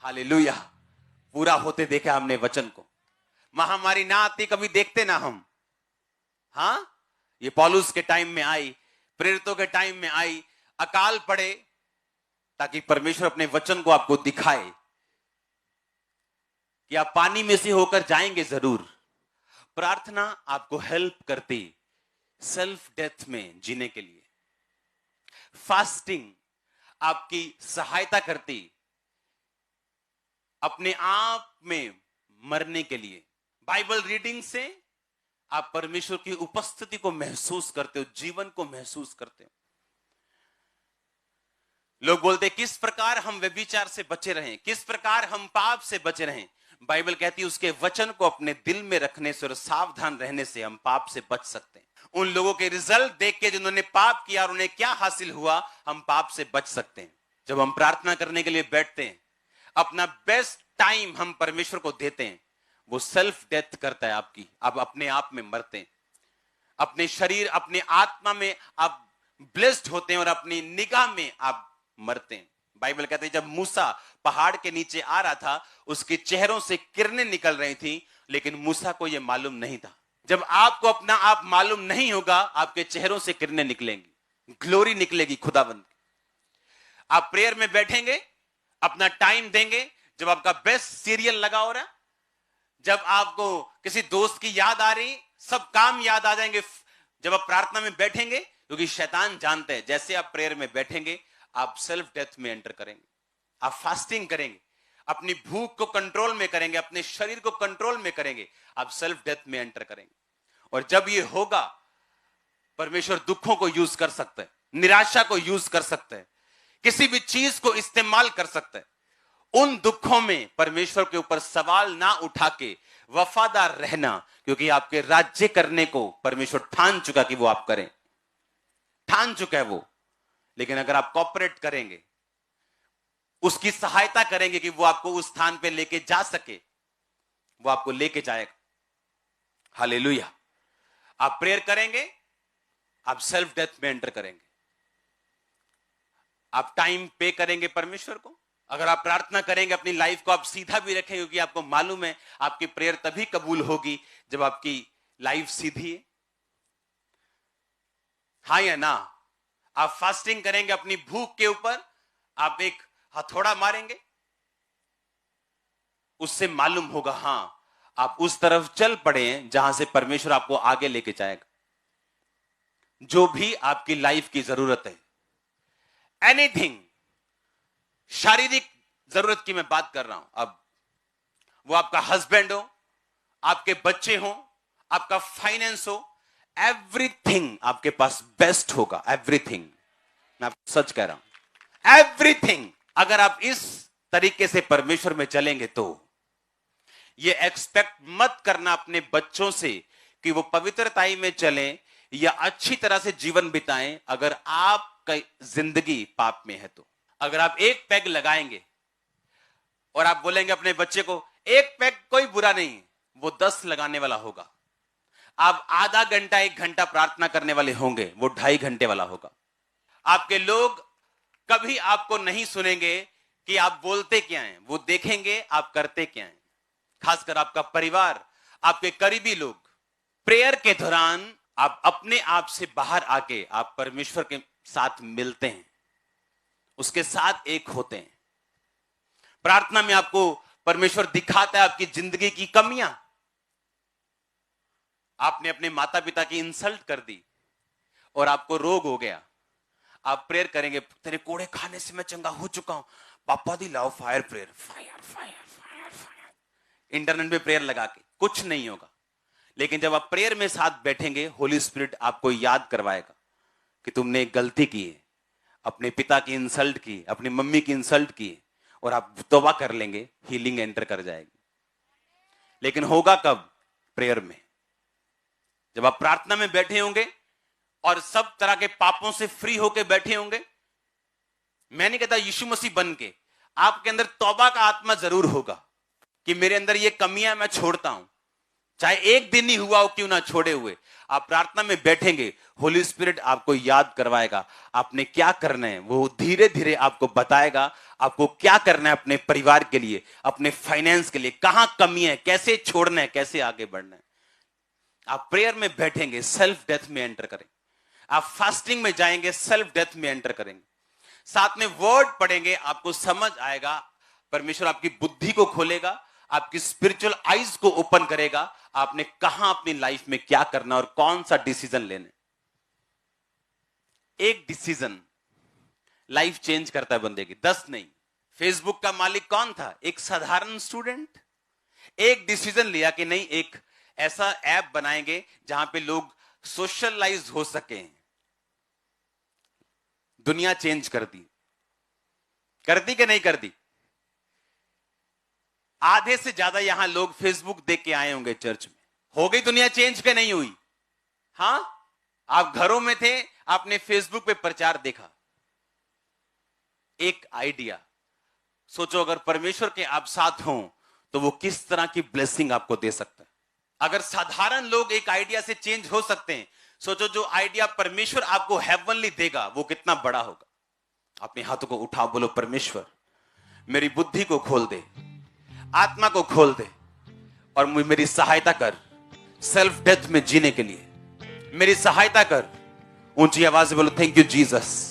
Hallelujah. पूरा होते देखा हमने वचन को। महामारी ना आती कभी देखते ना हम। हाँ, ये पौलुस के टाइम में आई, प्रेरितों के टाइम में आई, अकाल पड़े ताकि परमेश्वर अपने वचन को आपको दिखाए कि आप पानी में से होकर जाएंगे जरूर। प्रार्थना आपको हेल्प करती सेल्फ डेथ में जीने के लिए। फास्टिंग आपकी सहायता करती अपने आप में मरने के लिए। बाइबल रीडिंग से आप परमेश्वर की उपस्थिति को महसूस करते हो, जीवन को महसूस करते हो। लोग बोलते किस प्रकार हम व्यभिचार से बचे रहें, किस प्रकार हम पाप से बचे रहें। बाइबल कहती है उसके वचन को अपने दिल में रखने से और सावधान रहने से हम पाप से बच सकते हैं। उन लोगों के रिजल्ट देख के जिन्होंने पाप किया और उन्हें क्या हासिल हुआ, हम पाप से बच सकते हैं। जब हम प्रार्थना करने के लिए बैठते हैं, अपना बेस्ट टाइम हम परमेश्वर को देते हैं, वो सेल्फ डेथ करता है आपकी। आप अपने आप में मरते हैं, अपने शरीर अपने आत्मा में आप ब्लेस्ड होते हैं और अपनी निगाह में आप मरते हैं। बाइबल कहते हैं जब मूसा पहाड़ के नीचे आ रहा था, उसके चेहरों से किरणें निकल रही थी, लेकिन मूसा को यह मालूम नहीं था। जब आपको अपना आप मालूम नहीं होगा, आपके चेहरों से किरणें निकलेंगी, ग्लोरी निकलेगी खुदाबंद। आप प्रेयर में बैठेंगे, अपना टाइम देंगे, जब आपका बेस्ट सीरियल लगा हो रहा, जब आपको किसी दोस्त की याद आ रही, सब काम याद आ जाएंगे जब आप प्रार्थना में बैठेंगे, क्योंकि शैतान जानते हैं जैसे आप प्रेयर में बैठेंगे आप सेल्फ डेथ में एंटर करेंगे। आप फास्टिंग करेंगे, अपनी भूख को कंट्रोल में करेंगे, अपने शरीर को कंट्रोल में करेंगे, आप सेल्फ डेथ में एंटर करेंगे। और जब ये होगा, परमेश्वर दुखों को यूज कर सकते हैं, निराशा को यूज कर सकते हैं, किसी भी चीज को इस्तेमाल कर सकते हैं। उन दुखों में परमेश्वर के ऊपर सवाल ना उठा के वफादार रहना, क्योंकि आपके राज्य करने को परमेश्वर ठान चुका कि वो आप करें, ठान चुका है वो। लेकिन अगर आप कॉपरेट करेंगे, उसकी सहायता करेंगे कि वो आपको उस स्थान पे लेके जा सके, वो आपको लेके जाएगा। हालेलुया। आप प्रेयर करेंगे, आप सेल्फ डेथ में एंटर करेंगे, आप टाइम पे करेंगे परमेश्वर को। अगर आप प्रार्थना करेंगे, अपनी लाइफ को आप सीधा भी रखेंगे, क्योंकि आपको मालूम है आपकी प्रेयर तभी कबूल होगी जब आपकी लाइफ सीधी है। हाँ या ना? आप फास्टिंग करेंगे, अपनी भूख के ऊपर आप एक हथौड़ा मारेंगे, उससे मालूम होगा हां आप उस तरफ चल पड़े हैं जहां से परमेश्वर आपको आगे लेके जाएगा। जो भी आपकी लाइफ की जरूरत है, एनीथिंग, शारीरिक जरूरत की मैं बात कर रहा हूं, अब वो आपका हस्बैंड हो, आपके बच्चे हो, आपका फाइनेंस हो, एवरीथिंग आपके पास बेस्ट होगा। एवरीथिंग, मैं आपको सच कह रहा हूं, एवरीथिंग। अगर आप इस तरीके से परमेश्वर में चलेंगे तो ये एक्सपेक्ट मत करना अपने बच्चों से कि वो पवित्रताई में चलें या अच्छी तरह से जीवन बिताएं अगर आपका जिंदगी पाप में है तो। अगर आप एक पैग लगाएंगे और आप बोलेंगे अपने बच्चे को एक पैग कोई बुरा नहीं, वो 10 लगाने वाला होगा। आप आधा घंटा 1 घंटा प्रार्थना करने वाले होंगे, वो 2.5 घंटे वाला होगा। आपके लोग कभी आपको नहीं सुनेंगे कि आप बोलते क्या हैं, वो देखेंगे आप करते क्या हैं। खासकर आपका परिवार, आपके करीबी लोग। प्रेयर के दौरान आप अपने आप से बाहर आके आप परमेश्वर के साथ मिलते हैं, उसके साथ एक होते हैं। प्रार्थना में आपको परमेश्वर दिखाता है आपकी जिंदगी की कमियां। आपने अपने माता पिता की इंसल्ट कर दी और आपको रोग हो गया, आप प्रेयर करेंगे, तेरे कोड़े खाने से मैं चंगा हो चुका हूं, पापा दी लाओ fire prayer, fire fire fire fire, internet पे प्रेयर लगा के कुछ नहीं होगा। लेकिन जब आप प्रेयर में साथ बैठेंगे, होली स्पिरिट आपको याद करवाएगा कि तुमने एक गलती की है, अपने पिता की इंसल्ट की, अपनी मम्मी की इंसल्ट की, और आप तौबा कर लेंगे, हीलिंग एंटर कर जाएगी। लेकिन होगा कब? प्रेयर में। जब आप प्रार्थना में बैठे होंगे और सब तरह के पापों से फ्री होके बैठे होंगे, मैं नहीं कहता यीशु मसीह बन के, आपके अंदर तौबा का आत्मा जरूर होगा कि मेरे अंदर ये कमियां मैं छोड़ता हूं, चाहे एक दिन ही हुआ हो क्यों ना छोड़े हुए, आप प्रार्थना में बैठेंगे, होली स्पिरिट आपको याद करवाएगा आपने क्या करना है, वो धीरे धीरे आपको बताएगा आपको क्या करना है अपने परिवार के लिए, अपने फाइनेंस के लिए, कहां कमी है, कैसे छोड़ना है, कैसे आगे बढ़ना है। आप प्रेयर में बैठेंगे, सेल्फ डेथ में एंटर करेंगे। आप फास्टिंग में जाएंगे, सेल्फ डेथ में एंटर करेंगे। साथ में वर्ड पढ़ेंगे, आपको समझ आएगा, परमेश्वर आपकी बुद्धि को खोलेगा, आपकी स्पिरिचुअल आईज को ओपन करेगा, आपने कहां अपनी लाइफ में क्या करना और कौन सा डिसीजन लेना। एक डिसीजन लाइफ चेंज करता है बंदे की, 10 नहीं। फेसबुक का मालिक कौन था? एक साधारण स्टूडेंट। एक डिसीजन लिया कि नहीं, एक ऐसा ऐप बनाएंगे जहां पे लोग सोशलाइज हो सके। दुनिया चेंज कर दी कि नहीं कर दी? आधे से ज्यादा यहां लोग फेसबुक देख के आए होंगे चर्च में। हो गई दुनिया चेंज के नहीं हुई? हां, आप घरों में थे, आपने फेसबुक पे प्रचार देखा, एक आइडिया। सोचो अगर परमेश्वर के आप साथ हों तो वो किस तरह की ब्लेसिंग आपको दे सकता है। अगर साधारण लोग एक आइडिया से चेंज हो सकते हैं, सोचो जो आइडिया परमेश्वर आपको हेवनली देगा वो कितना बड़ा होगा। अपने हाथों को उठाओ, बोलो परमेश्वर मेरी बुद्धि को खोल दे, आत्मा को खोल दे और मेरी सहायता कर सेल्फ डेथ में जीने के लिए। मेरी सहायता कर। ऊंची आवाज से बोलो थैंक यू जीसस।